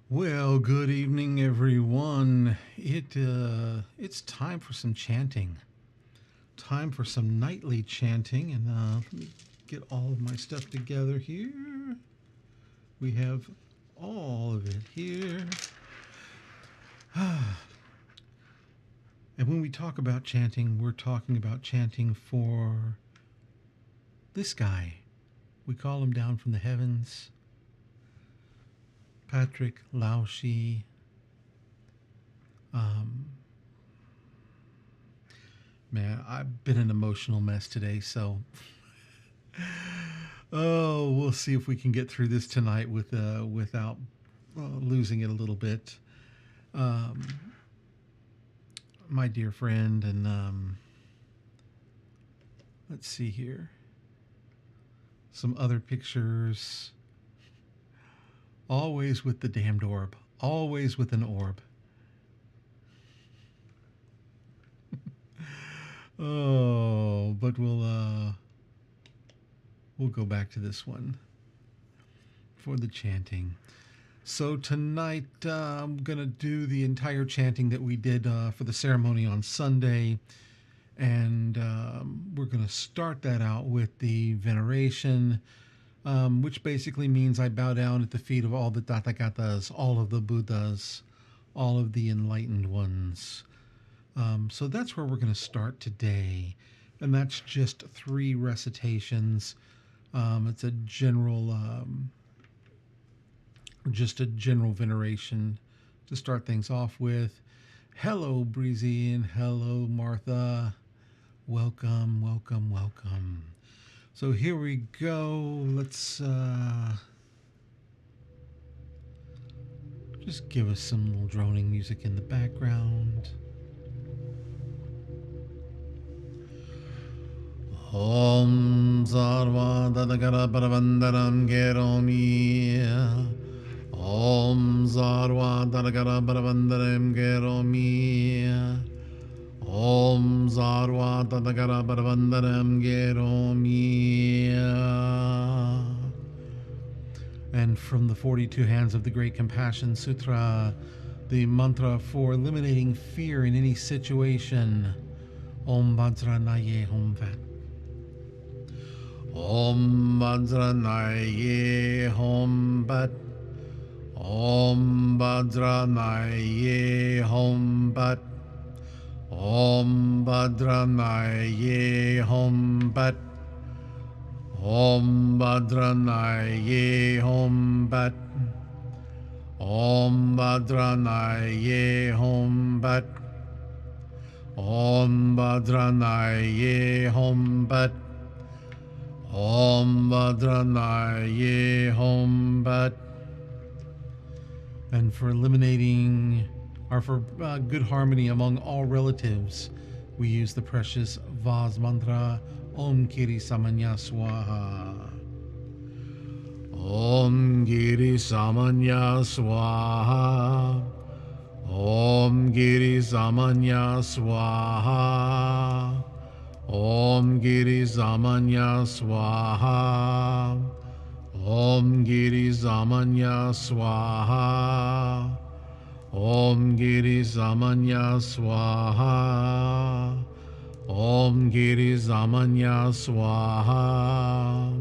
Well, good evening, everyone. It's time for some chanting. Time for some nightly chanting, and let me get all of my stuff together here. We have all of it here. And when we talk about chanting, we're talking about chanting for this guy. We call him down from the heavens, Patrick Lao Shi. Man, I've been an emotional mess today, so we'll see if we can get through this tonight without losing it a little bit. My dear friend, and let's see here. Some other pictures. Always with the damned orb. Always with an orb. Oh, but we'll go back to this one for the chanting. So tonight I'm gonna do the entire chanting that we did for the ceremony on Sunday, and we're gonna start that out with the veneration, which basically means I bow down at the feet of all the Tathagatas, all of the Buddhas, all of the enlightened ones. So that's where we're going to start today, and that's just 3 recitations. It's a general, just a general veneration to start things off with. Hello, Breezy, and hello, Martha. Welcome, welcome, welcome. So here we go. Let's just give us some little droning music in the background. Om Sarva Dadagara Paravandaram Geromi. Om Sarva Dadagara Paravandaram Geromi. Om Sarva Dadagara Paravandaram Geromi. And from the 42 Hands of the Great Compassion Sutra, the mantra for eliminating fear in any situation. Om Vajranaye Om Vat. Om Vajranaye Om Vat. Om Vajranaye Om Vat. Om Vajranaye Om Vat. Om Vajranaye Om Vat. Om Vajranaye Om Vat. Om Vajranaye Om Vat. Om Vajranaye Om Vat. And for eliminating, or for good harmony among all relatives, we use the precious Vaz mantra, Om Kiri Samanya Swaha. Om Kiri Samanya Swaha. Om Giri Samanya Swaha. Om Giri Samanya Swaha. Om Giri Samanya Swaha. Om Giri Samanya Swaha. Om Giri Samanya Swaha.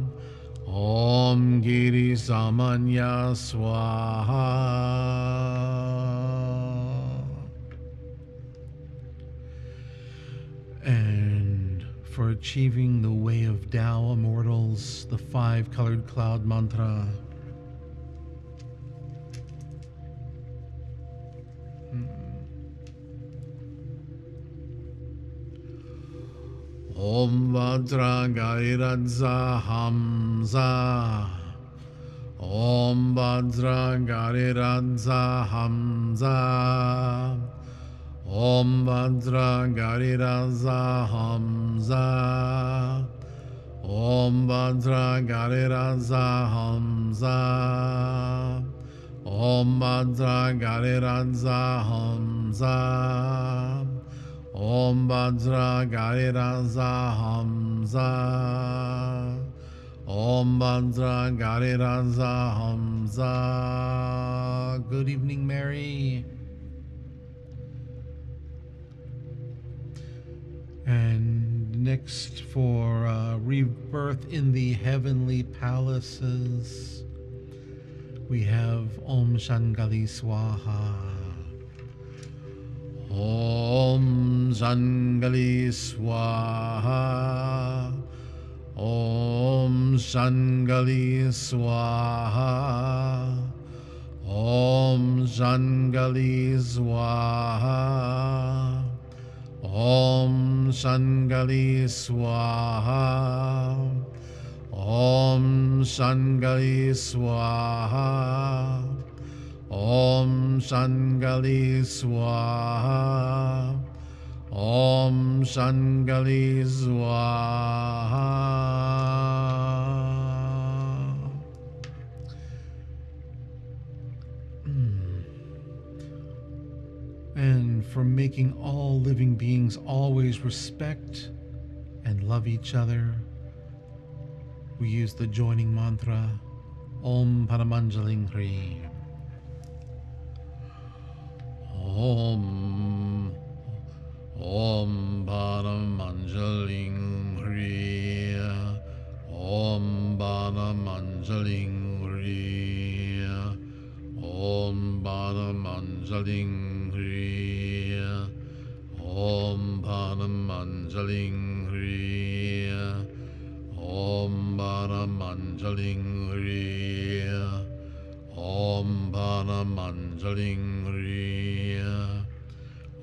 Om Giri Samanya Swaha. And for achieving the way of Tao immortals, the 5-colored cloud mantra. Om Vajra Gariradza Hamza. Om Vajra Gariradza Hamza. Om Vajra Gariradza Hamza. Om Vajra Gariradza Hamza. Om Vajra Gariradza Hamza. Om Vajra Gariradza Hamza. Om Bandra Gariranza Hamza. Good evening, Mary. And next for rebirth in the heavenly palaces, we have Om Shangali Swaha. Om Shangali Swaha. Om Shangali Swaha. Om Shangali Swaha. Om Shangali Swaha. Om Shangali Swaha. Om Shangali Swaha. Om Shangali Swaha. And for making all living beings always respect and love each other, we use the joining mantra Om Paramanjaling Hri. Om Paramanjaling Hri. Om Paramanjaling Hri. Om Paramanjaling Hri. Om Paramanjaling Hri. Om Paramanjaling Hri. Om Paramanjaling Hri.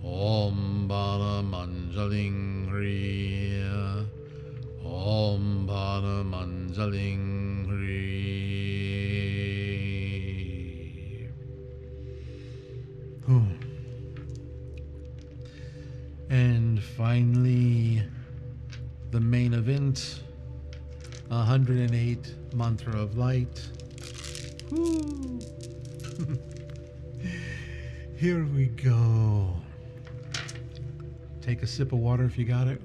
Om Paramanjaling Hri. Om Paramanjaling Hri. And finally, the main event, 108 Mantra of Light. Woo. Here we go. Take a sip of water if you got it.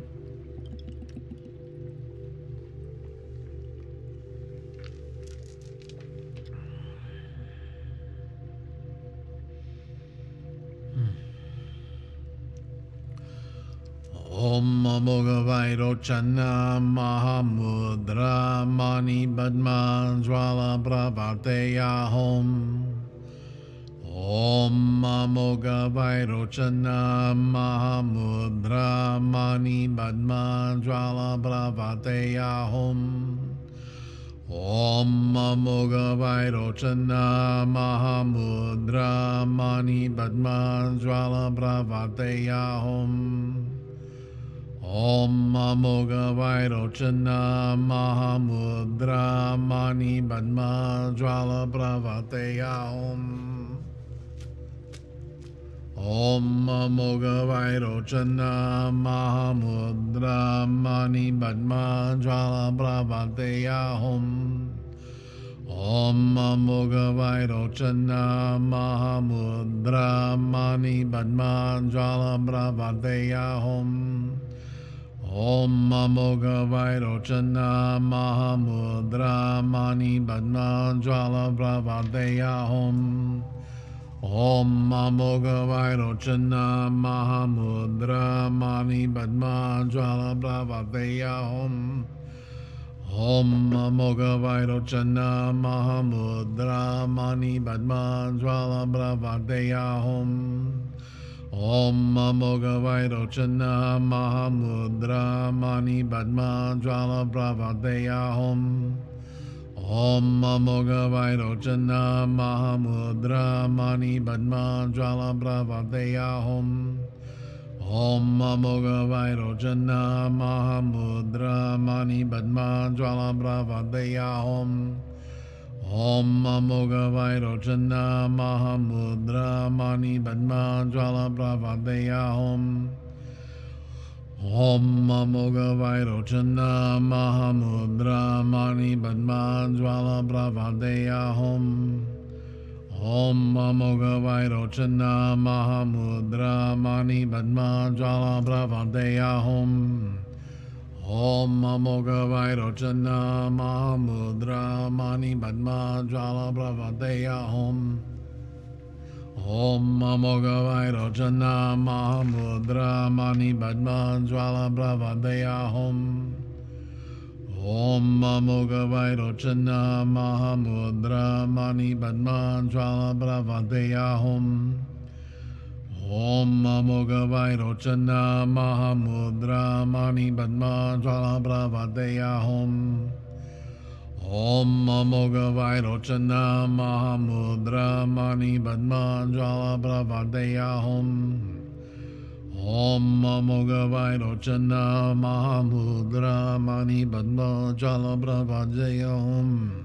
Om Amogavairo Channa Mahamudra Mani Padma Jwala Pravateya Hom. Om Amogavairo Channa Mahamudra Mani Padma Jwala Pravateya Hom. Om Amogavairo Channa Mahamudra Mani Padma Jwala Pravateya Hom. Om Amogavairo Channa Mahamudra Mani Padma Jwala Pravateya Om. Om Amogavairo Channa Mahamudra Mani Padma Jwala Pravateya Om. Om Amogavairo Channa Mahamudra Mani Padma Jwala Pravateya Om. Om Amogavairo Channa Mahamudra Mani Padma Jwala Pravateya Om. Om Amogavairo Channa Mahamudra Mani Padma Jwala Pravateya Om. Om Amogavairo Channa Mahamudra Mani Padma Jwala Pravateya Om. Om Amogavairo Channa Mahamudra Mani Padma Jwala Pravateya Om. Om Amogavairo Channa Mahamudra Mani Padma Jwala Pravateya Om. Om Amogavairo Channa Mahamudra Mani Padma Jwala Pravateya Om. Om Amogavairo Channa Mahamudra Mani Padma Jwala Pravateya Om. Om Amogavairo Channa Mahamudra Mani Padma Jwala Pravateya Om. Om Amogavairo Channa Mahamudra Mani Padma Jwala Pravateya Om. Om Amoga Vairocana Mahamudra Mani Padma Jala Bravadeya Om. Om Amoga Vairocana Mahamudra Mani Padma Jala Bravadeya Om. Om Amoga Vairocana Mahamudra Mani Padma Jala Bravadeya Om. Om Amoga Vairocana Mahamudra Mani Padma Jala Bravadeya Om. Om Amoga Vairocana Mahamudra Mani Padma Jala Bravadeya Om. Om Amoga Vairocana Mahamudra Mani Padma Jala Bravadeya Om.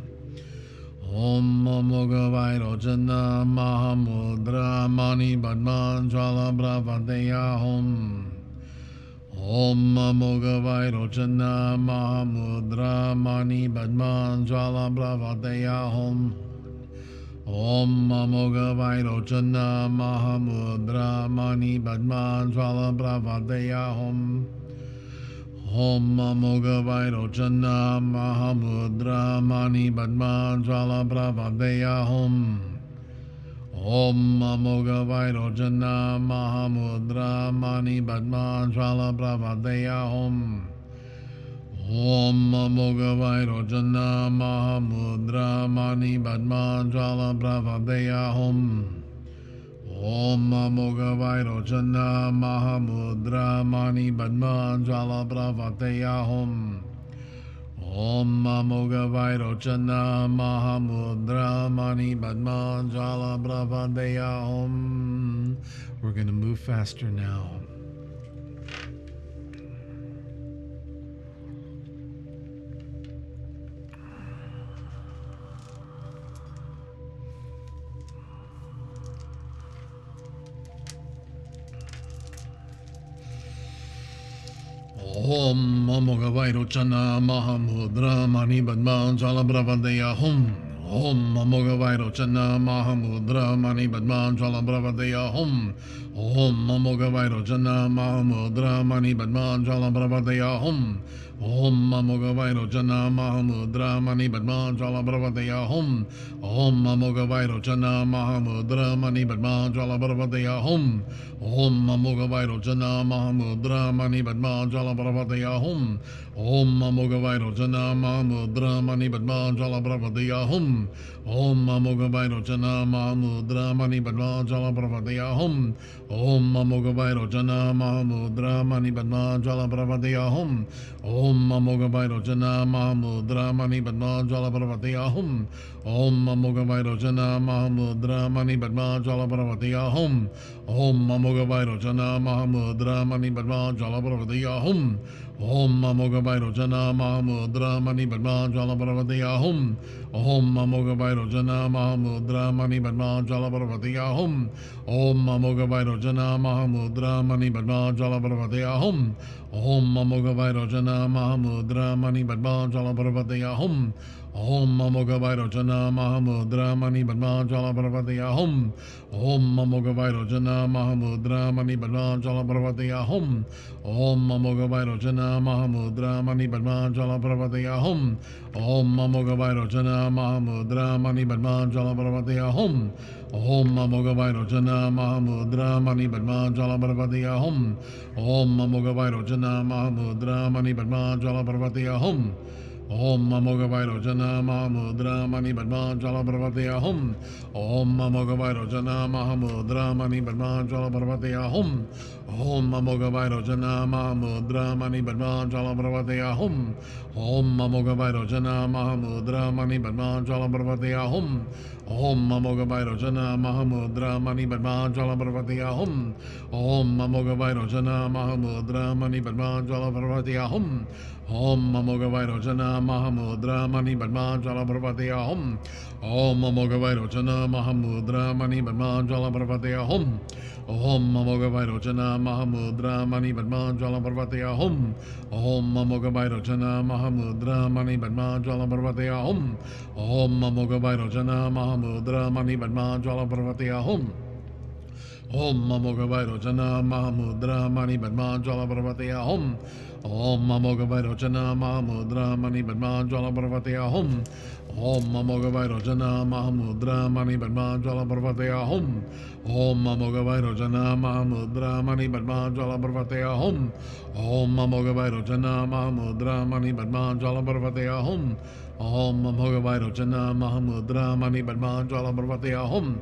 Om Amoga Vairocana Mahamudra Mani Padma Jala Bravadeya Om. Om Amoga Vairocana Mahamudra Mani Padma Jala Bravadeya Om. Om Amoga Vairocana Mahamudra Mani Padma Jala Bravadeya Om. Om Amoga Vairocana Mahamudra Mani Padma Jala Bravadeya Om. Om Amoga Vairocana Mahamudra Mani Padma Jala Bravadeya Om. Om Amoga Vairocana Mahamudra Mani Padma Jala Bravadeya Om. Om Amoga Vairocana Mahamudra Mani Padma Jala Bravadeya Om. Om Amoga Vairocana Mahamudra Mani Padma Jala Bravadeya Om. We're going to move faster now. Om Amoga Vairocana Mahamudra Mani Padma Jala Bravadeya Om. Om Amoga Vairocana Mahamudra Mani Padma Jala Bravadeya Om. Om Amoga Vairocana Mahamudra Mani Padma Jala Bravadeya Om. Om Amoga Vairocana Mahamudra Mani Padma Jala Bravadeya Om. Om Amoga Vairocana Mahamudra Mani Padma Jala Bravadeya Om. Om Amoga Vairocana Mahamudra Mani Padma Jala Bravadeya Om. Om Amoga Vairocana Mahamudra Mani Padma Jala Bravadeya Om. Om Amoga Vairocana Mahamudra Mani Padma Jala Bravadeya Om. Om Amoga Vairocana Mahamudra Mani Padma Jala Bravadeya Om. Om Amoga Vairocana Mahamudra Mani Padma Jala Bravadeya Om. Om Amoga Vairocana Mahamudra Mani Padma Jala Bravadeya Om. Om Amoga Vairocana Mahamudra Mani Padma Jala Bravadeya Om. Om Amoga Vairocana Mahamudra Mani Padma Jala Bravadeya Om. Om Amoga Vairocana Mahamudra Mani Padma Jala Bravadeya Om. Om Amoga Vairocana Mahamudra Mani Padma Jala Bravadeya Om. Om Amoga Vairocana Mahamudra Mani Padma Jala Bravadeya Om. Om Amoga Vairocana Mahamudra Mani Padma Jala Bravadeya Om. Om Amoga Vairocana Mahamudra Mani Padma Jala Bravadeya Om. Om Amoga Vairocana Mahamudra Mani Padma Jala Bravadeya Om. Om Amoga Vairocana Mahamudra Mani Padma Jala Bravadeya Om. Om Amoga Vairocana Mahamudra Mani Padma Jala Bravadeya Om. Om Amoga Vairocana Mahamudra Mani Padma Jala Bravadeya Om. Om Amoga Vairocana Mahamudra Mani Padma Jala Bravadeya Om. Om Amoga Vairocana Mahamudra Mani Padma Jala Bravadeya Om. Om Amoga Vairocana Mahamudra Mani Padma Jala Bravadeya Om. Om Amoga Vairocana Mahamudra Mani Padma Jala Bravadeya Om. Om Amoga Vairocana Mahamudra Mani Padma Jala Bravadeya Om. Om Amoga Vairocana Mahamudra Mani Padma Jala Bravadeya Om. Om Amoga Vairocana Mahamudra Mani Padma Jala Bravadeya Om. Om Amoga Vairocana Mahamudra Mani Padma Jala Bravadeya Om. Om Amoga Vairocana Mahamudra Mani Padma Jala Bravadeya Om. Om Amoga Vairocana Mahamudra Mani Padma Jala Bravadeya Om. Om Amoga Vairocana Mahamudra Mani Padma Jala Bravadeya Om. Om Mamogavairo Jana Mahamudra Mani Padma Jala Parvataya Hum. Om Mamogavairo Jana Mahamudra Mani Padma Jala Parvataya Hum. Om Mamogavairo Jana Mahamudra Mani Padma Jala Parvataya Hum. Om Mamogavairo Jana Mahamudra Mani Padma Jala Parvataya Hum. Om Mamogavairo Jana Mahamudra Mani Padma Jala Parvataya Hum. Om Mamogavairo Jana Mahamudra Mani Padma Jala Parvataya Hum.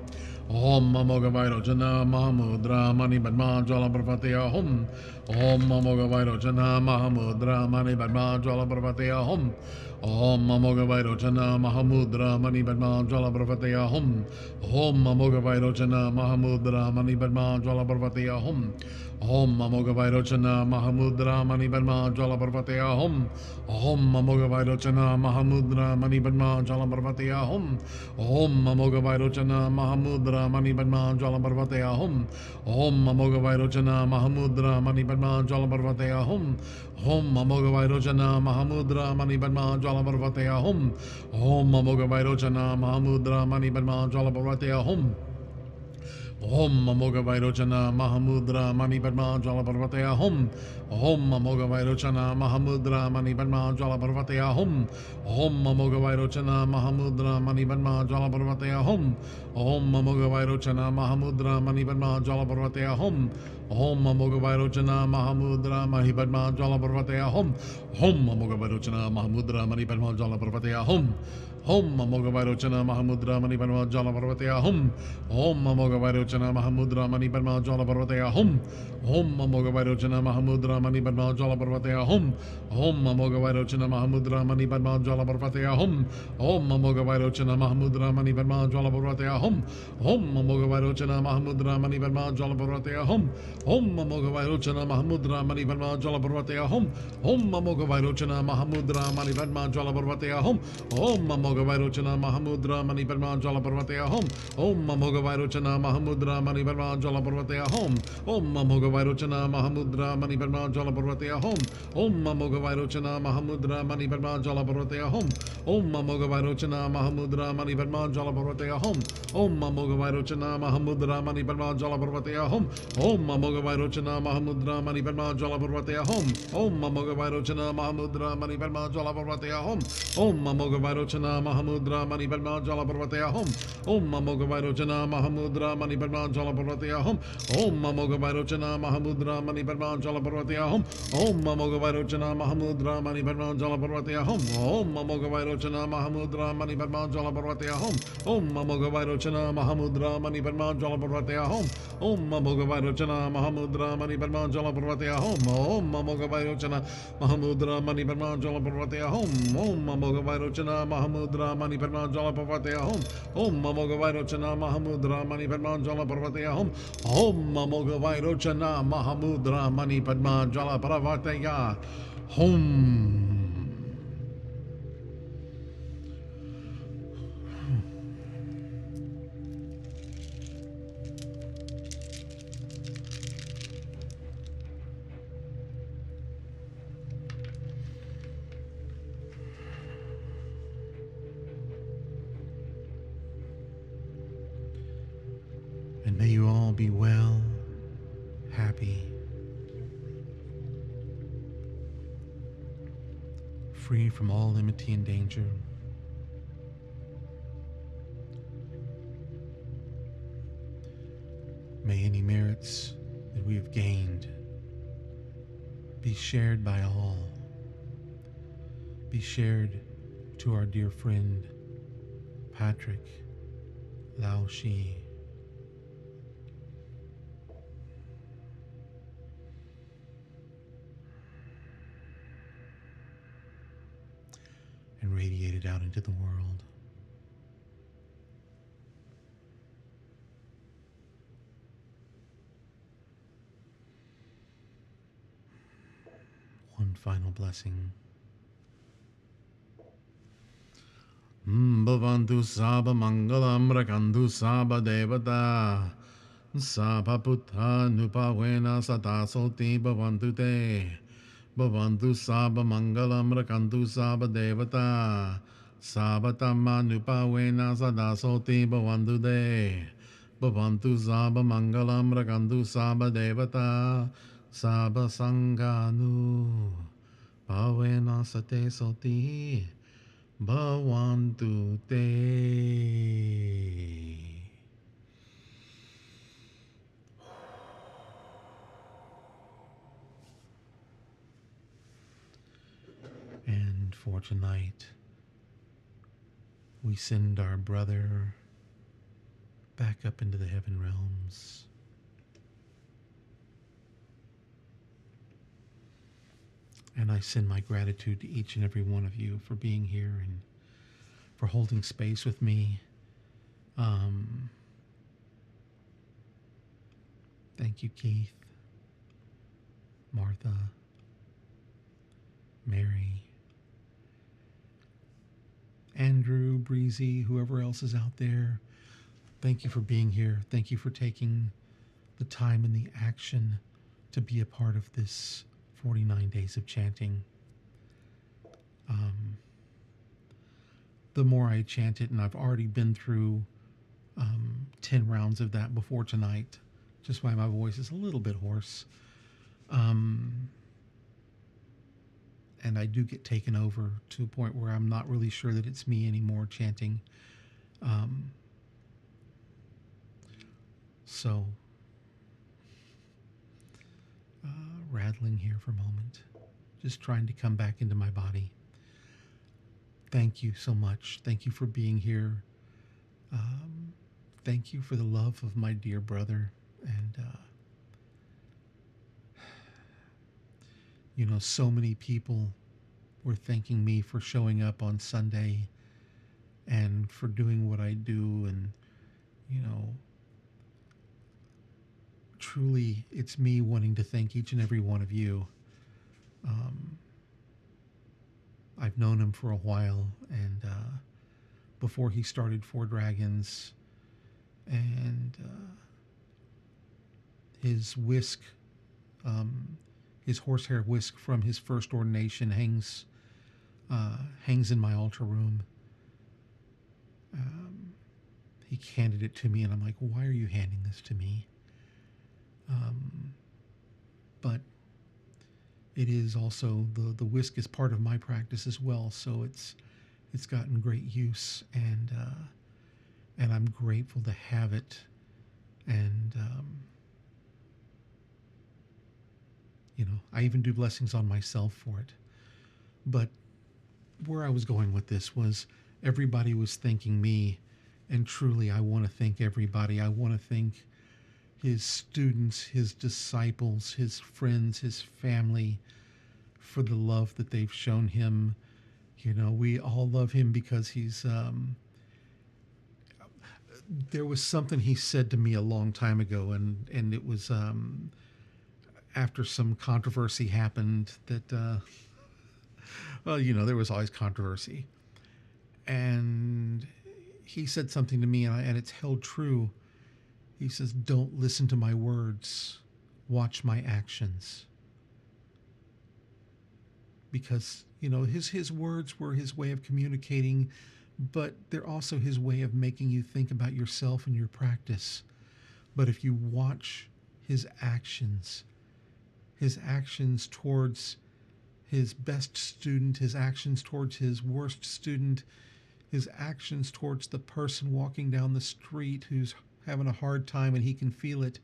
Om Mamogavairo Jana Mahamudra Mani Padma Jala Parvataya Hum. Om Mamogavairo Jana Mahamudra Mani Padma Jala Parvataya Hum. Om Mamogavairo Jana Mahamudra Mani Padma Jala Parvataya Hum. Om Mamogavairo Jana Mahamudra Mani Padma Jala Parvataya Hum. Om Mamogavairo Jana Mahamudra Mani Padma Jala Parvataya Hum. Om Mamogavairo Jana Mahamudra Mani Padma Jala Parvataya Hum. Om Mamogavairo Jana Mahamudra Mani Padma Jala Parvataya Hum. Om Mamogavairo Jana Mahamudra Mani Padma Jala Parvataya Hum. Om Mamogavairo Jana Mahamudra Mani Padma Jala Parvataya Hum. Om Mamogavairo Jana Mahamudra Mani Padma Jala Parvataya Hum. Om Mamogavairo Jana Mahamudra Mani Padma Jala Parvataya Hum. Om Mamogavairo Jana Mahamudra Mani Padma Jala Parvataya Hum. Om Mamogavairo Jana Mahamudra Mani Padma Jala Parvataya Hum. Om Mamogavairo Jana Mahamudra Mani Padma Jala Parvataya Hum. Om Mamogavairo Jana Mahamudra Mani Padma Jala Parvataya Hum. Om Mamogavairo Jana Mahamudra Mani Padma Jala Parvataya Hum. Om Mamogavairo Jana Mahamudra Mani Padma Jala Parvataya Hum. Om Mamogavairo Jana Mahamudra Mani Padma Jala Parvataya Hum. Om Mamogavairo Jana Mahamudra Mani Padma Jala Parvataya Hum. Om Mamogavairo Jana Mahamudra Mani Padma Jala Parvataya Hum. Om Mamogavairo Jana Mahamudra Mani Padma Jala Parvataya Hum. Om Mamogavairo Jana Mahamudra Mani Padma Jala Parvataya Hum. Om Mamogavairo Jana Mahamudra Mani Padma Jala Parvataya Hum. Om Mamogavairo Jana Mahamudra Mani Padma Jala Parvataya Hum. Om Mamogavairo Jana Mahamudra Mani Padma Jala Parvataya Hum. Om Mamogavairo Jana Mahamudra Mani Padma Jala Parvataya Hum. Om Mamogavairo Jana Mahamudra Mani Padma Jala Parvataya Hum. Om Mamogavairo Jana Mahamudra Mani Padma Jala Parvataya Hum. Om Mamogavairo Jana Mahamudra Mani Padma Jala Parvataya Hum. Om Mamogavairo Jana Mahamudra Mani Padma Jala Parvataya Hum. Om Mamogavairo Jana Mahamudra Mani Padma Jala Parvataya Hum. Om Mamogavairo Jana Mahamudra Mani Padma Jala Parvataya Hum. Om Mamogavairo Jana Mahamudra Mani Padma Jala Parvataya Hum. Om Mamogavairo Jana Mahamudra Mani Padma Jala Parvataya Hum. Om Mamogavairo Jana Mahamudra Mani Padma Jala Parvataya Hum. Om Mamogavairo Jana Mahamudra Mani Padma Jala Parvataya Hum. Om Mamogavairo Jana Mahamudra Mani Padma Jala Parvataya Hum. Om Mamogavairo Jana Mahamudra Mani Padma Jala Parvataya Hum. Om Mamogavairo Jana Mahamudra Mani Padma Jala Parvataya Hum. Om Mamogavairo Jana Mahamudra Mani Padma Jala Parvataya Hum. Om Mamogavairo Jana Mahamudra Mani Padma Jala Parvataya Hum. Om Mamogavairo Jana Mahamudra Mani Padma Jala Parvataya Hum. Om Mamogavairo Jana Mahamudra Mani Padma Jala Parvataya Hum. And may you all be well, happy, free from all enmity and danger. May any merits that we have gained be shared by all, be shared to our dear friend Patrick, Lao Shi, and radiated out into the world. One final blessing. Bhavantu Sabha Mangalam Rakantu Sabha Devata Sabha Putta Nupavena Satasoti Bhavantu Te Bhavantu Sabha Mangalam Rakantu Sabha Devata Sabha Tamma Nupavena Sadasoti Bhavantu Te Bhavantu Sabha Mangalam Ragantu Sabha Devata Sabha Sanganu Bhavena Sate Soti Bhavantu Te. And for tonight, we send our brother back up into the heaven realms. And I send my gratitude to each and every one of you for being here and for holding space with me. Thank you, Keith, Martha, Mary, Andrew, Breezy, whoever else is out there. Thank you for being here. Thank you for taking the time and the action to be a part of this 49 days of chanting. The more I chant it, and I've already been through 10 rounds of that before tonight, just why my voice is a little bit hoarse. And I do get taken over to a point where I'm not really sure that it's me anymore chanting. So, rattling here for a moment, just trying to come back into my body. Thank you so much. Thank you for being here. Thank you for the love of my dear brother. And, you know, so many people were thanking me for showing up on Sunday and for doing what I do. And, you know, truly, it's me wanting to thank each and every one of you. I've known him for a while, and before he started Four Dragons, and his whisk, his horsehair whisk from his first ordination hangs in my altar room. He handed it to me, and I'm like, why are you handing this to me? But it is also, the whisk is part of my practice as well, so it's gotten great use, and I'm grateful to have it, and you know, I even do blessings on myself for it. But where I was going with this was everybody was thanking me, and truly I want to thank everybody. I want to thank his students, his disciples, his friends, his family, for the love that they've shown him. You know, we all love him because he's, there was something he said to me a long time ago, and it was after some controversy happened that, well, you know, there was always controversy. And he said something to me, and it's held true. He says, don't listen to my words, watch my actions. Because, you know, his words were his way of communicating, but they're also his way of making you think about yourself and your practice. But if you watch his actions towards his best student, his actions towards his worst student, his actions towards the person walking down the street who's having a hard time and he can feel it,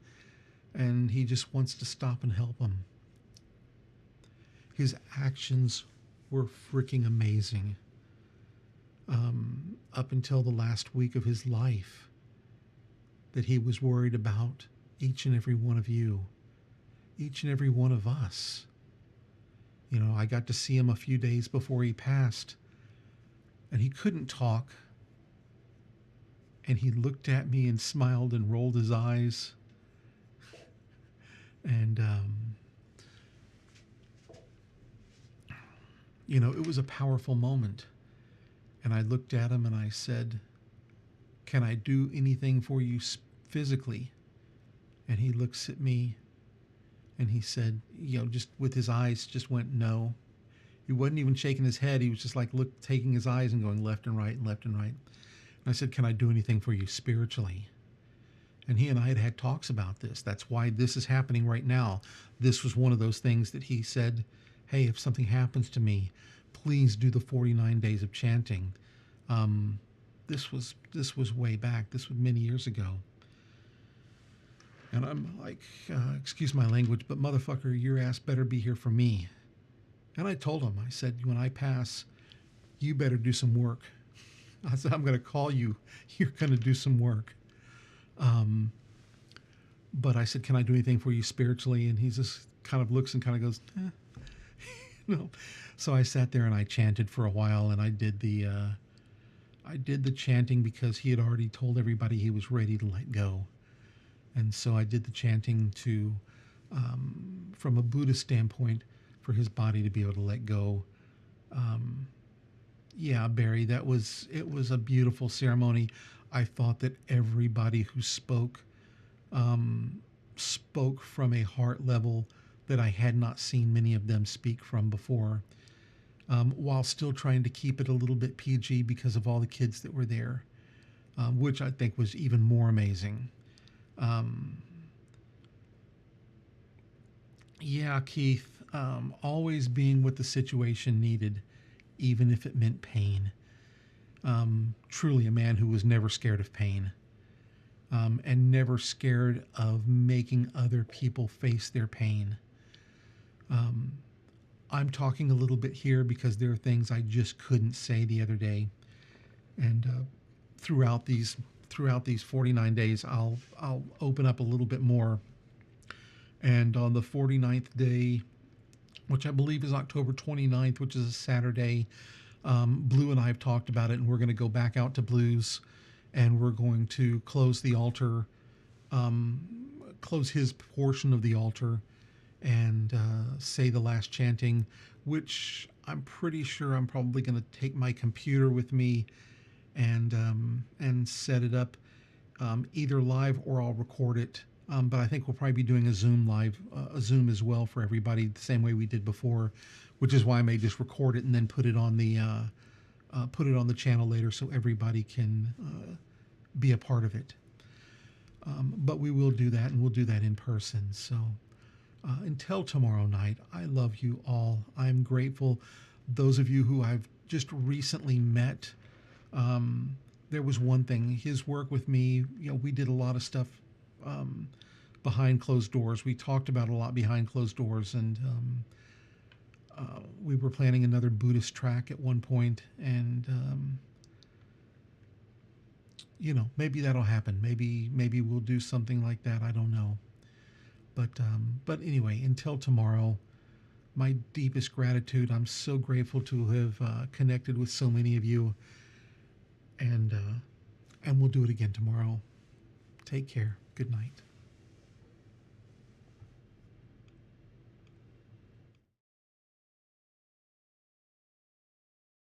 and he just wants to stop and help him. His actions were freaking amazing. Up until the last week of his life, that he was worried about each and every one of you, each and every one of us. You know, I got to see him a few days before he passed, and he couldn't talk. And he looked at me and smiled and rolled his eyes. And, you know, it was a powerful moment. And I looked at him and I said, can I do anything for you physically? And he looks at me and he said, you know, just with his eyes just went no. He wasn't even shaking his head. He was just like taking his eyes and going left and right and left and right. And I said, can I do anything for you spiritually? And he and I had had talks about this. That's why this is happening right now. This was one of those things that he said, hey, if something happens to me, please do the 49 days of chanting. This was way back. This was many years ago. And I'm like, excuse my language, but motherfucker, your ass better be here for me. And I told him, I said, when I pass, you better do some work. I said, I'm going to call you. You're going to do some work. But I said, can I do anything for you spiritually? And he just kind of looks and kind of goes, no. So I sat there and I chanted for a while, and I did the chanting because he had already told everybody he was ready to let go. And so I did the chanting to, from a Buddhist standpoint, for his body to be able to let go. Yeah, Barry, it was a beautiful ceremony. I thought that everybody who spoke spoke from a heart level that I had not seen many of them speak from before, while still trying to keep it a little bit PG because of all the kids that were there, which I think was even more amazing. Yeah, Keith, always being what the situation needed, even if it meant pain. Truly a man who was never scared of pain, and never scared of making other people face their pain. I'm talking a little bit here because there are things I just couldn't say the other day, and throughout these 49 days, I'll open up a little bit more. And on the 49th day, which I believe is October 29th, which is a Saturday, Blue and I have talked about it, and we're going to go back out to Blue's, and we're going to close the altar, close his portion of the altar, and say the last chanting, which I'm pretty sure I'm probably going to take my computer with me and set it up either live or I'll record it. But I think we'll probably be doing a Zoom live, a Zoom as well for everybody, the same way we did before, which is why I may just record it and then put it on the channel later so everybody can be a part of it. But we will do that, and we'll do that in person. So until tomorrow night, I love you all. I'm grateful. Those of you who I've just recently met, there was one thing, his work with me, we did a lot of stuff behind closed doors. We talked about a lot behind closed doors, and we were planning another Buddhist track at one point, and maybe that'll happen. Maybe we'll do something like that. I don't know. But anyway, until tomorrow, my deepest gratitude. I'm so grateful to have connected with so many of you, and we'll do it again tomorrow. Take care. Good night.